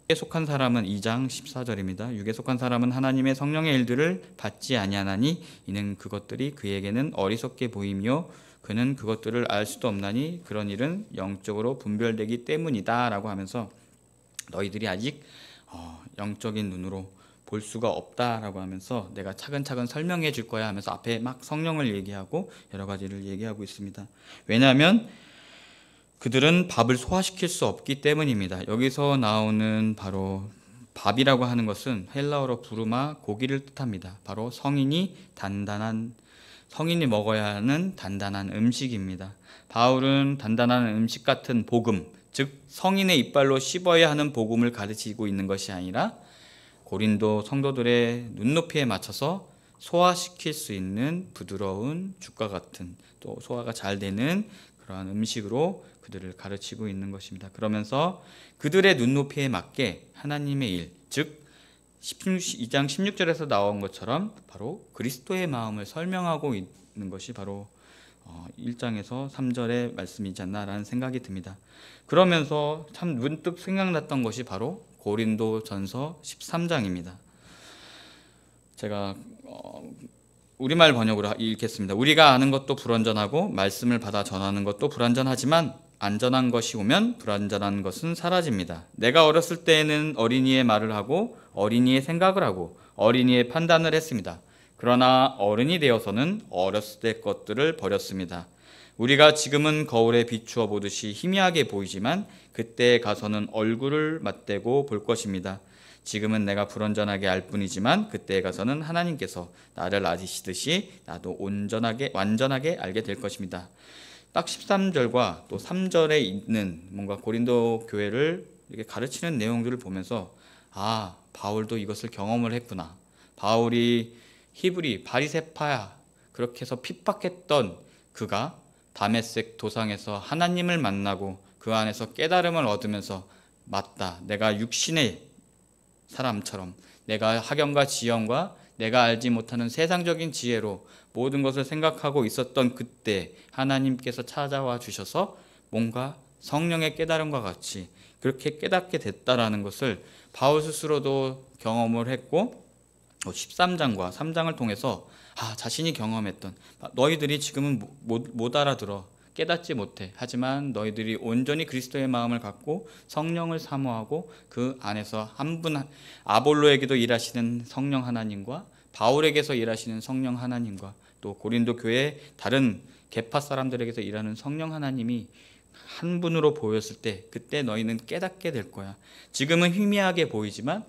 육에 속한 사람은 2장 14절입니다. 육에 속한 사람은 하나님의 성령의 일들을 받지 아니하나니 이는 그것들이 그에게는 어리석게 보이며 그는 그것들을 알 수도 없나니 그런 일은 영적으로 분별되기 때문이다 라고 하면서 너희들이 아직 영적인 눈으로 볼 수가 없다라고 하면서 내가 차근차근 설명해 줄 거야 하면서 앞에 막 성령을 얘기하고 여러 가지를 얘기하고 있습니다. 왜냐하면 그들은 밥을 소화시킬 수 없기 때문입니다. 여기서 나오는 바로 밥이라고 하는 것은 헬라어로 부르마 고기를 뜻합니다. 바로 성인이 먹어야 하는 단단한 음식입니다. 바울은 단단한 음식 같은 복음, 즉 성인의 이빨로 씹어야 하는 복음을 가르치고 있는 것이 아니라 고린도 성도들의 눈높이에 맞춰서 소화시킬 수 있는 부드러운 죽과 같은 또 소화가 잘 되는 그러한 음식으로 그들을 가르치고 있는 것입니다. 그러면서 그들의 눈높이에 맞게 하나님의 일, 즉 2장 16절에서 나온 것처럼 바로 그리스도의 마음을 설명하고 있는 것이 바로 1장에서 3절의 말씀이지 않나라는 생각이 듭니다. 그러면서 참 문득 생각났던 것이 바로 고린도전서 13장입니다. 제가 우리말 번역으로 읽겠습니다. 우리가 아는 것도 불완전하고 말씀을 받아 전하는 것도 불완전하지만 안전한 것이 오면 불완전한 것은 사라집니다. 내가 어렸을 때에는 어린이의 말을 하고 어린이의 생각을 하고 어린이의 판단을 했습니다. 그러나 어른이 되어서는 어렸을 때 것들을 버렸습니다. 우리가 지금은 거울에 비추어 보듯이 희미하게 보이지만 그때에 가서는 얼굴을 맞대고 볼 것입니다. 지금은 내가 불완전하게 알 뿐이지만 그때에 가서는 하나님께서 나를 아시듯이 나도 완전하게 알게 될 것입니다. 딱 13절과 또 3절에 있는 뭔가 고린도 교회를 이렇게 가르치는 내용들을 보면서 바울도 이것을 경험을 했구나. 바울이 히브리 바리새파야 그렇게 해서 핍박했던 그가 다메섹 도상에서 하나님을 만나고 그 안에서 깨달음을 얻으면서 맞다. 내가 육신의 사람처럼 내가 학연과 지연과 내가 알지 못하는 세상적인 지혜로 모든 것을 생각하고 있었던 그때 하나님께서 찾아와 주셔서 뭔가 성령의 깨달음과 같이 그렇게 깨닫게 됐다라는 것을 바울 스스로도 경험을 했고 13장과 3장을 통해서 자신이 경험했던 너희들이 지금은 못 알아들어 깨닫지 못해. 하지만 너희들이 온전히 그리스도의 마음을 갖고 성령을 사모하고 그 안에서 한 분 아볼로에게도 일하시는 성령 하나님과 바울에게서 일하시는 성령 하나님과 또 고린도 교회 다른 계파 사람들에게서 일하는 성령 하나님이 한 분으로 보였을 때 그때 너희는 깨닫게 될 거야. 지금은 희미하게 보이지만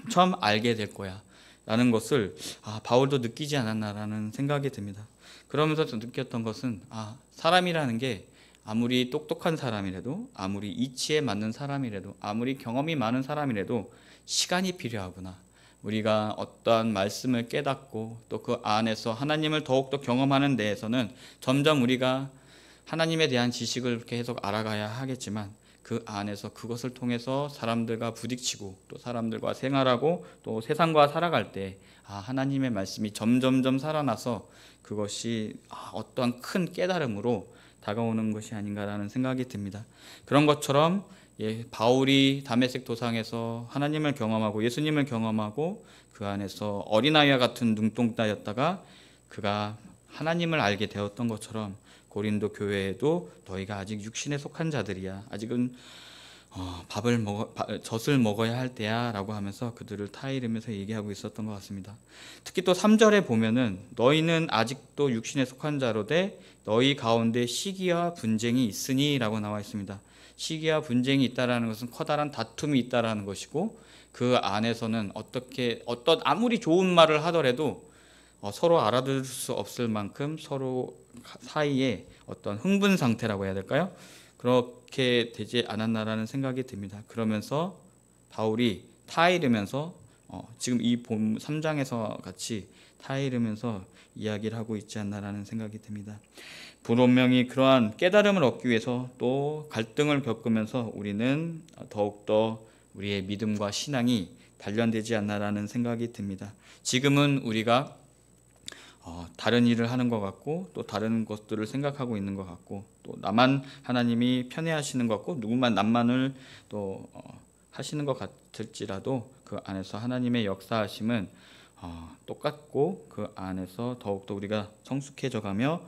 처음 알게 될 거야 라는 것을 바울도 느끼지 않았나라는 생각이 듭니다. 그러면서 느꼈던 것은 사람이라는 게 아무리 똑똑한 사람이라도 아무리 이치에 맞는 사람이라도 아무리 경험이 많은 사람이라도 시간이 필요하구나. 우리가 어떠한 말씀을 깨닫고 또 그 안에서 하나님을 더욱더 경험하는 데에서는 점점 우리가 하나님에 대한 지식을 계속 알아가야 하겠지만 그 안에서 그것을 통해서 사람들과 부딪히고 또 사람들과 생활하고 또 세상과 살아갈 때 하나님의 말씀이 점점점 살아나서 그것이 어떠한 큰 깨달음으로 다가오는 것이 아닌가라는 생각이 듭니다. 그런 것처럼 바울이 다메섹 도상에서 하나님을 경험하고 예수님을 경험하고 그 안에서 어린아이와 같은 눈동자였다가 그가 하나님을 알게 되었던 것처럼 고린도 교회에도 너희가 아직 육신에 속한 자들이야. 아직은 젖을 먹어야 할 때야 라고 하면서 그들을 타이르면서 얘기하고 있었던 것 같습니다. 특히 또 3절에 보면은 너희는 아직도 육신에 속한 자로되 너희 가운데 시기와 분쟁이 있으니 라고 나와 있습니다. 시기와 분쟁이 있다라는 것은 커다란 다툼이 있다라는 것이고 그 안에서는 어떤 아무리 좋은 말을 하더라도 서로 알아들을 수 없을 만큼 서로 사이에 어떤 흥분 상태라고 해야 될까요? 그렇게 되지 않았나라는 생각이 듭니다. 그러면서 바울이 타이르면서 지금 이 본 3장에서 같이 타이르면서 이야기를 하고 있지 않나라는 생각이 듭니다. 분명히 그러한 깨달음을 얻기 위해서 또 갈등을 겪으면서 우리는 더욱더 우리의 믿음과 신앙이 단련되지 않나라는 생각이 듭니다. 지금은 우리가 다른 일을 하는 것 같고 또 다른 것들을 생각하고 있는 것 같고 또 나만 하나님이 편애하시는 것 같고 누구만 남만을 또 하시는 것 같을지라도 그 안에서 하나님의 역사하심은 똑같고 그 안에서 더욱더 우리가 성숙해져가며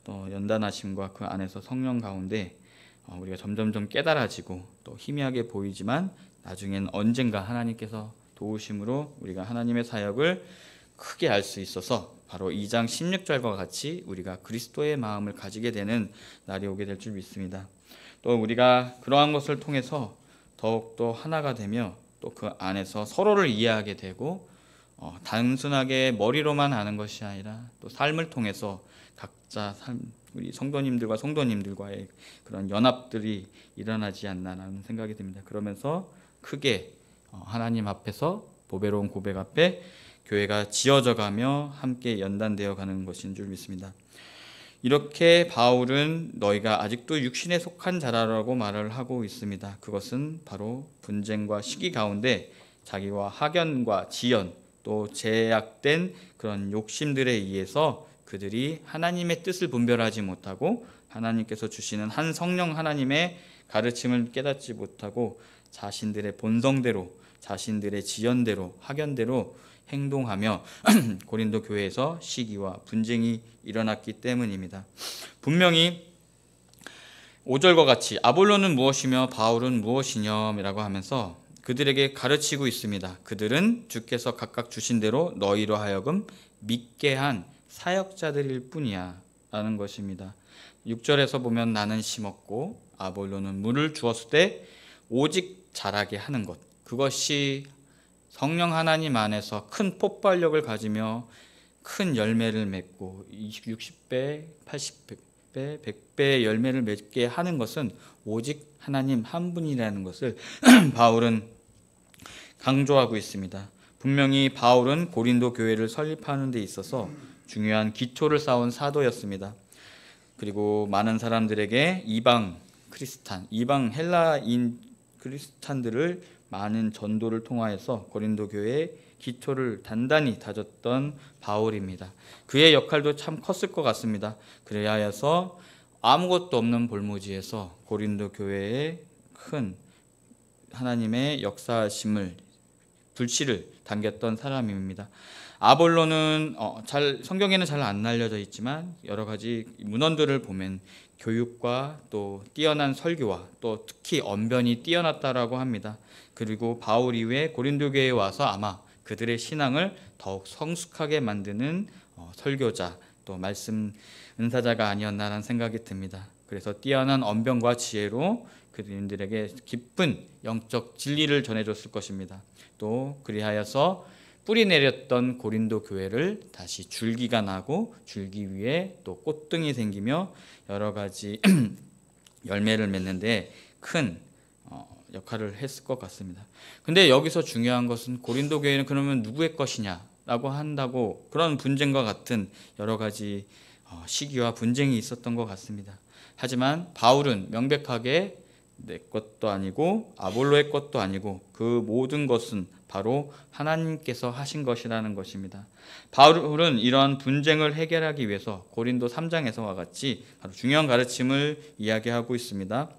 또 연단하심과 그 안에서 성령 가운데 우리가 점점점 깨달아지고 또 희미하게 보이지만 나중엔 언젠가 하나님께서 도우심으로 우리가 하나님의 사역을 크게 알 수 있어서 바로 2장 16절과 같이 우리가 그리스도의 마음을 가지게 되는 날이 오게 될 줄 믿습니다. 또 우리가 그러한 것을 통해서 더욱더 하나가 되며 또 그 안에서 서로를 이해하게 되고 단순하게 머리로만 아는 것이 아니라 또 삶을 통해서 각자 우리 성도님들과 성도님들과의 그런 연합들이 일어나지 않나라는 생각이 듭니다. 그러면서 크게 하나님 앞에서 보배로운 고백 앞에 교회가 지어져가며 함께 연단되어 가는 것인 줄 믿습니다. 이렇게 바울은 너희가 아직도 육신에 속한 자라라고 말을 하고 있습니다. 그것은 바로 분쟁과 시기 가운데 자기와 학연과 지연 또 제약된 그런 욕심들에 의해서 그들이 하나님의 뜻을 분별하지 못하고 하나님께서 주시는 한 성령 하나님의 가르침을 깨닫지 못하고 자신들의 본성대로 자신들의 지연대로 학연대로 행동하며 고린도 교회에서 시기와 분쟁이 일어났기 때문입니다. 분명히 5절과 같이 아볼로는 무엇이며 바울은 무엇이냐라고 하면서 그들에게 가르치고 있습니다. 그들은 주께서 각각 주신 대로 너희로 하여금 믿게 한 사역자들일 뿐이야 라는 것입니다. 6절에서 보면 나는 심었고 아볼로는 물을 주었을 때 오직 자라게 하는 것, 그것이 성령 하나님 안에서 큰 폭발력을 가지며 큰 열매를 맺고 60배, 80배, 100배의 열매를 맺게 하는 것은 오직 하나님 한 분이라는 것을 바울은 강조하고 있습니다. 분명히 바울은 고린도 교회를 설립하는 데 있어서 중요한 기초를 쌓은 사도였습니다. 그리고 많은 사람들에게 이방 헬라인 크리스찬들을 많은 전도를 통하여서 고린도 교회의 기초를 단단히 다졌던 바울입니다. 그의 역할도 참 컸을 것 같습니다. 그래야 해서 아무것도 없는 볼모지에서 고린도 교회의 큰 하나님의 역사심을 불씨를 당겼던 사람입니다. 아볼로는 성경에는 잘 안 알려져 있지만 여러 가지 문헌들을 보면 교육과 또 뛰어난 설교와 또 특히 언변이 뛰어났다라고 합니다. 그리고 바울 이후에 고린도 교회에 와서 아마 그들의 신앙을 더욱 성숙하게 만드는 설교자 또 말씀 은사자가 아니었나라는 생각이 듭니다. 그래서 뛰어난 언변과 지혜로 그들에게 깊은 영적 진리를 전해줬을 것입니다. 또 그리하여서 뿌리 내렸던 고린도 교회를 다시 줄기가 나고 줄기 위에 또 꽃등이 생기며 여러 가지 열매를 맺는데 큰 역할을 했을 것 같습니다. 근데 여기서 중요한 것은 고린도 교회는 그러면 누구의 것이냐라고 한다고 그런 분쟁과 같은 여러 가지 시기와 분쟁이 있었던 것 같습니다. 하지만 바울은 명백하게 내 것도 아니고 아볼로의 것도 아니고 그 모든 것은 바로 하나님께서 하신 것이라는 것입니다. 바울은 이러한 분쟁을 해결하기 위해서 고린도 3장에서와 같이 바로 중요한 가르침을 이야기하고 있습니다.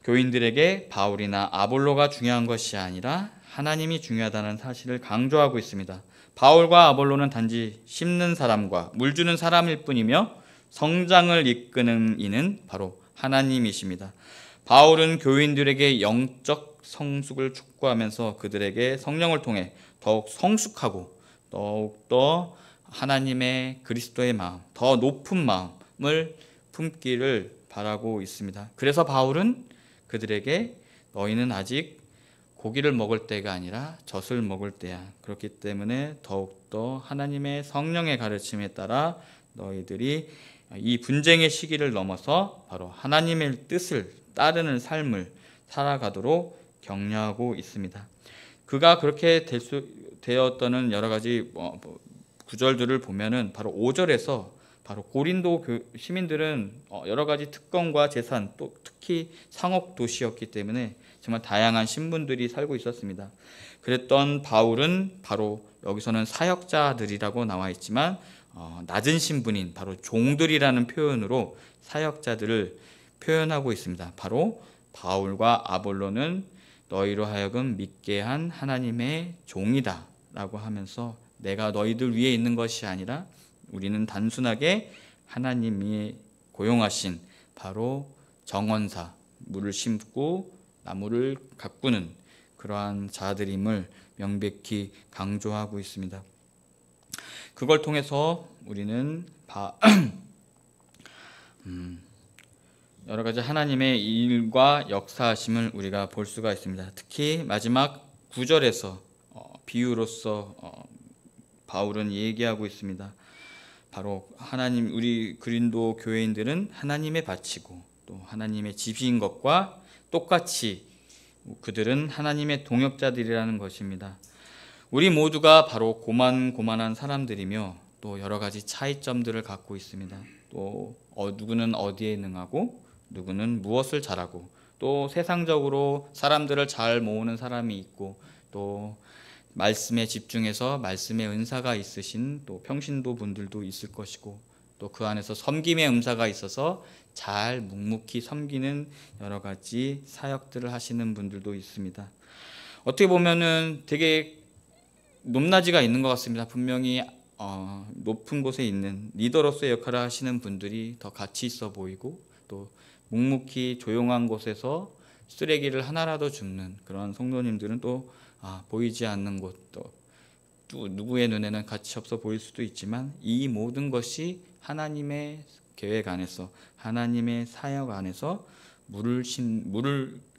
교인들에게 바울이나 아볼로가 중요한 것이 아니라 하나님이 중요하다는 사실을 강조하고 있습니다. 바울과 아볼로는 단지 심는 사람과 물 주는 사람일 뿐이며 성장을 이끄는 이는 바로 하나님이십니다. 바울은 교인들에게 영적 성숙을 촉구하면서 그들에게 성령을 통해 더욱 성숙하고 더욱더 하나님의 그리스도의 마음, 더 높은 마음을 품기를 바라고 있습니다. 그래서 바울은 그들에게 너희는 아직 고기를 먹을 때가 아니라 젖을 먹을 때야. 그렇기 때문에 더욱더 하나님의 성령의 가르침에 따라 너희들이 이 분쟁의 시기를 넘어서 바로 하나님의 뜻을 따르는 삶을 살아가도록 격려하고 있습니다. 그가 그렇게 되었다는 여러 가지 구절들을 보면은 바로 5절에서 바로 고린도 시민들은 여러 가지 특권과 재산 또 특히 상업 도시였기 때문에 정말 다양한 신분들이 살고 있었습니다. 그랬던 바울은 바로 여기서는 사역자들이라고 나와 있지만 낮은 신분인 바로 종들이라는 표현으로 사역자들을 표현하고 있습니다. 바로 바울과 아볼로는 너희로 하여금 믿게 한 하나님의 종이다 라고 하면서 내가 너희들 위에 있는 것이 아니라 우리는 단순하게 하나님이 고용하신 바로 정원사, 물을 심고 나무를 가꾸는 그러한 자들임을 명백히 강조하고 있습니다. 그걸 통해서 우리는 여러 가지 하나님의 일과 역사하심을 우리가 볼 수가 있습니다. 특히 마지막 9절에서 비유로서 바울은 얘기하고 있습니다. 바로 하나님, 우리 그린도 교회인들은 하나님의 밭이고 또 하나님의 집인 것과 똑같이 그들은 하나님의 동역자들이라는 것입니다. 우리 모두가 바로 고만고만한 사람들이며 또 여러 가지 차이점들을 갖고 있습니다. 또 누구는 어디에 능하고 누구는 무엇을 잘하고 또 세상적으로 사람들을 잘 모으는 사람이 있고 또 말씀에 집중해서 말씀의 은사가 있으신 또 평신도 분들도 있을 것이고 또 그 안에서 섬김의 은사가 있어서 잘 묵묵히 섬기는 여러 가지 사역들을 하시는 분들도 있습니다. 어떻게 보면은 되게 높낮이가 있는 것 같습니다. 분명히 높은 곳에 있는 리더로서의 역할을 하시는 분들이 더 가치 있어 보이고 또 묵묵히 조용한 곳에서 쓰레기를 하나라도 줍는 그런 성도님들은 또 보이지 않는 곳, 또 누구의 눈에는 가치 없어 보일 수도 있지만 이 모든 것이 하나님의 계획 안에서 하나님의 사역 안에서 물을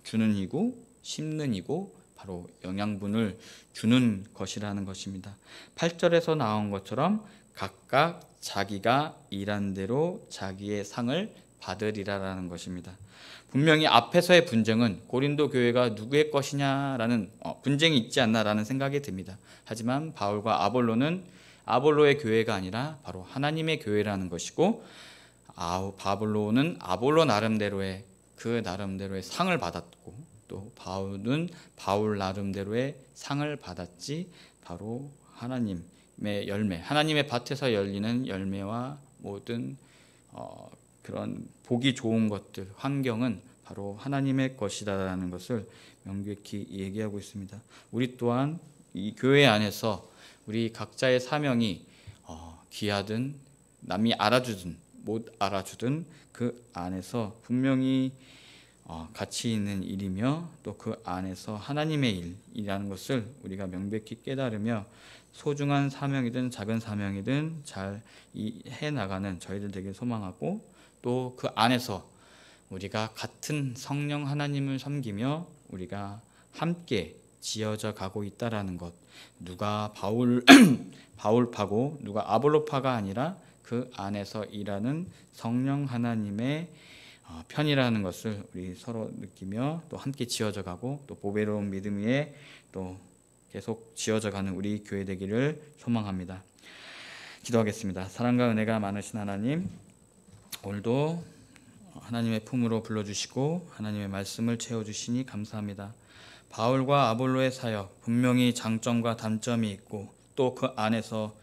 주는 이고 심는 이고 바로 영양분을 주는 것이라는 것입니다. 8절에서 나온 것처럼 각각 자기가 일한 대로 자기의 상을 받으리라라는 것입니다. 분명히 앞에서의 분쟁은 고린도 교회가 누구의 것이냐라는 분쟁이 있지 않나라는 생각이 듭니다. 하지만 바울과 아볼로는 아볼로의 교회가 아니라 바로 하나님의 교회라는 것이고 아볼로는 아볼로 나름대로의 그 나름대로의 상을 받았고 또 바울은 바울 나름대로의 상을 받았지 바로 하나님의 열매, 하나님의 밭에서 열리는 열매와 모든 그런 보기 좋은 것들, 환경은 바로 하나님의 것이다라는 것을 명백히 얘기하고 있습니다. 우리 또한 이 교회 안에서 우리 각자의 사명이 귀하든 남이 알아주든 못 알아주든 그 안에서 분명히 가치 있는 일이며 또 그 안에서 하나님의 일이라는 것을 우리가 명백히 깨달으며 소중한 사명이든 작은 사명이든 잘 해나가는 저희들 되길 소망하고 또 그 안에서 우리가 같은 성령 하나님을 섬기며 우리가 함께 지어져 가고 있다라는 것, 누가 바울파고 누가 아볼로파가 아니라 그 안에서 일하는 성령 하나님의 편이라는 것을 우리 서로 느끼며 또 함께 지어져 가고 또 보배로운 믿음 위에 또 계속 지어져 가는 우리 교회 되기를 소망합니다. 기도하겠습니다. 사랑과 은혜가 많으신 하나님, 오늘도 하나님의 품으로 불러주시고 하나님의 말씀을 채워주시니 감사합니다. 바울과 아볼로의 사역 분명히 장점과 단점이 있고 또 그 안에서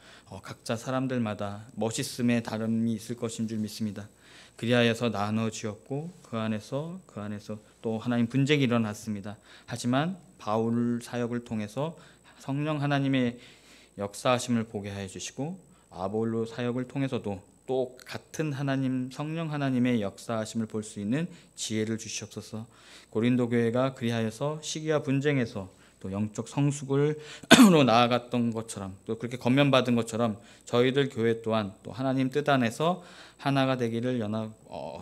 각자 사람들마다 멋있음의 다름이 있을 것인 줄 믿습니다. 그리하여서 나눠지었고 그 안에서 또 하나님 분쟁이 일어났습니다. 하지만 바울 사역을 통해서 성령 하나님의 역사하심을 보게 하여 주시고 아볼로 사역을 통해서도 또 같은 하나님 성령 하나님의 역사하심을 볼 수 있는 지혜를 주시옵소서. 고린도 교회가 그리하여서 시기와 분쟁에서 또 영적 성숙으로 나아갔던 것처럼 또 그렇게 건면받은 것처럼 저희들 교회 또한 또 하나님 뜻 안에서 하나가 되기를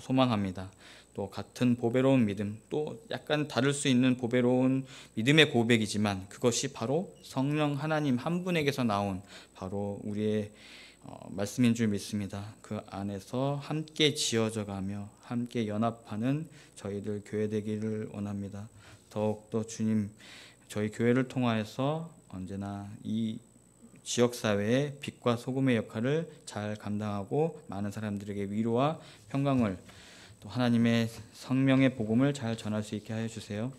소망합니다. 또 같은 보배로운 믿음, 또 약간 다를 수 있는 보배로운 믿음의 고백이지만 그것이 바로 성령 하나님 한 분에게서 나온 바로 우리의 말씀인 줄 믿습니다. 그 안에서 함께 지어져 가며 함께 연합하는 저희들 교회 되기를 원합니다. 더욱더 주님 저희 교회를 통하여서 언제나 이 지역사회의 빛과 소금의 역할을 잘 감당하고 많은 사람들에게 위로와 평강을 또 하나님의 성령의 복음을 잘 전할 수 있게 하여 주세요.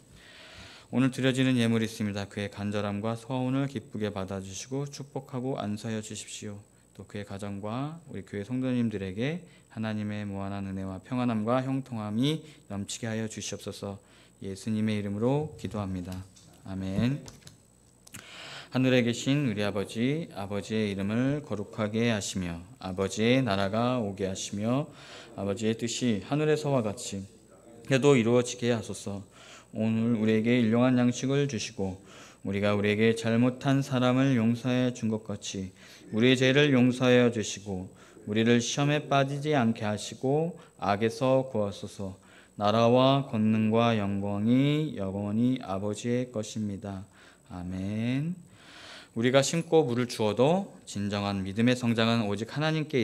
오늘 드려지는 예물이 있습니다. 그의 간절함과 소원을 기쁘게 받아주시고 축복하고 안수하여 주십시오. 또 그의 가정과 우리 교회 성도님들에게 하나님의 무한한 은혜와 평안함과 형통함이 넘치게 하여 주시옵소서. 예수님의 이름으로 기도합니다. 아멘. 하늘에 계신 우리 아버지, 아버지의 이름을 거룩하게 하시며 아버지의 나라가 오게 하시며 아버지의 뜻이 하늘에서와 같이 해도 이루어지게 하소서. 오늘 우리에게 일용할 양식을 주시고 우리가 우리에게 잘못한 사람을 용서해 준 것 같이 우리의 죄를 용서하여 주시고 우리를 시험에 빠지지 않게 하시고 악에서 구하소서. 나라와 권능과 영광이 영원히 아버지의 것입니다. 아멘. 우리가 심고 물을 주어도 진정한 믿음의 성장은 오직 하나님께